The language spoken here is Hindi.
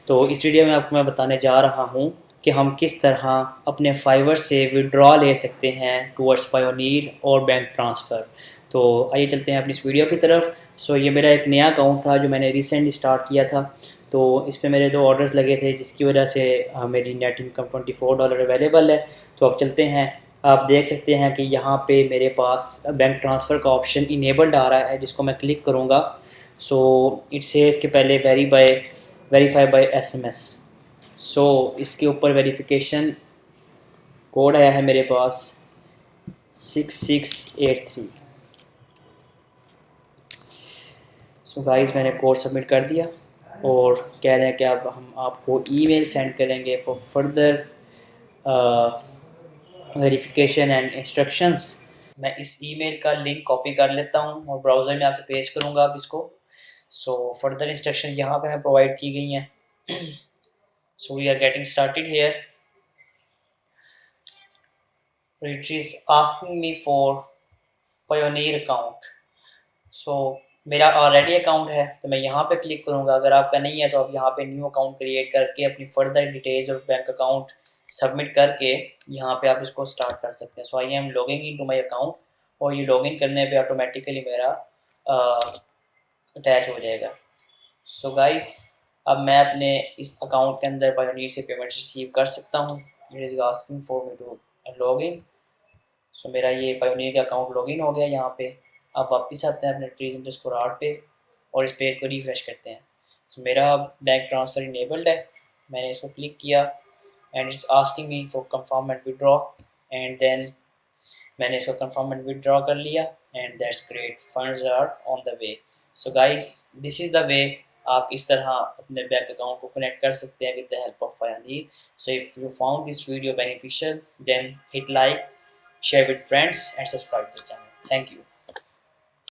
तो इस वीडियो में आपको मैं बताने जा रहा हूँ कि हम किस तरह अपने फाइवर से विड्रॉ ले सकते हैं टूवर्ड्स पायोनीर और बैंक ट्रांसफ़र। तो आइए चलते हैं अपनी इस वीडियो की तरफ। सो ये मेरा एक नया अकाउंट था जो मैंने रिसेंटली स्टार्ट किया था। तो इस पे मेरे 2 ऑर्डर्स लगे थे जिसकी वजह से मेरी नेट इनकम $24 अवेलेबल है। तो अब चलते हैं। आप देख सकते हैं कि यहाँ पे मेरे पास बैंक ट्रांसफ़र का ऑप्शन इनेबल्ड आ रहा है जिसको मैं क्लिक करूँगा। सो इट सेज़ के पहले वेरीफाई बाय SMS। सो इसके ऊपर वेरिफिकेशन कोड आया है मेरे पास 6683। सो गाइस मैंने कोड सबमिट कर दिया और कह रहे हैं कि अब हम आपको ईमेल सेंड करेंगे for further verification and instructions. मैं इस ईमेल का लिंक कॉपी कर लेता हूँ और ब्राउज़र में आके पेस्ट करूँगा अब इसको। सो फर्दर इंस्ट्रक्शन यहाँ पे हमें प्रोवाइड की गई हैं। So we are getting started here. It is asking me for Payoneer account। So मेरा ऑलरेडी अकाउंट है तो मैं यहाँ पे क्लिक करूँगा। अगर आपका नहीं है तो आप यहाँ पे न्यू अकाउंट क्रिएट करके अपनी फर्दर डिटेल्स और बैंक अकाउंट सबमिट करके यहाँ पे आप इसको स्टार्ट कर सकते हैं। So I am logging in to my account और ये लॉगिन करने पे ऑटोमेटिकली मेरा अटैच हो जाएगा। सो गाइस अब मैं अपने इस अकाउंट के अंदर पायोनीर से पेमेंट रिसीव कर सकता हूँ। It is asking for me to log in. So मेरा ये पायोनीर का अकाउंट लॉगिन हो गया। यहाँ पे आप वापस आते हैं अपने trees_art पे और इस पेज को रिफ्रेश करते हैं। सो मेरा बैंक ट्रांसफ़र इनेबल्ड है। मैंने इसको क्लिक किया and it's asking me for confirm and withdraw and then मैंने इसको कंफर्म एंड विड्रॉ कर लिया and that's great, funds are on the way. So guys this is the way आप इस तरह अपने बैंक अकाउंट को कनेक्ट कर सकते हैं with the help of Payoneer। So if you found this video beneficial then hit like, share with friends and subscribe to the channel. Thank you.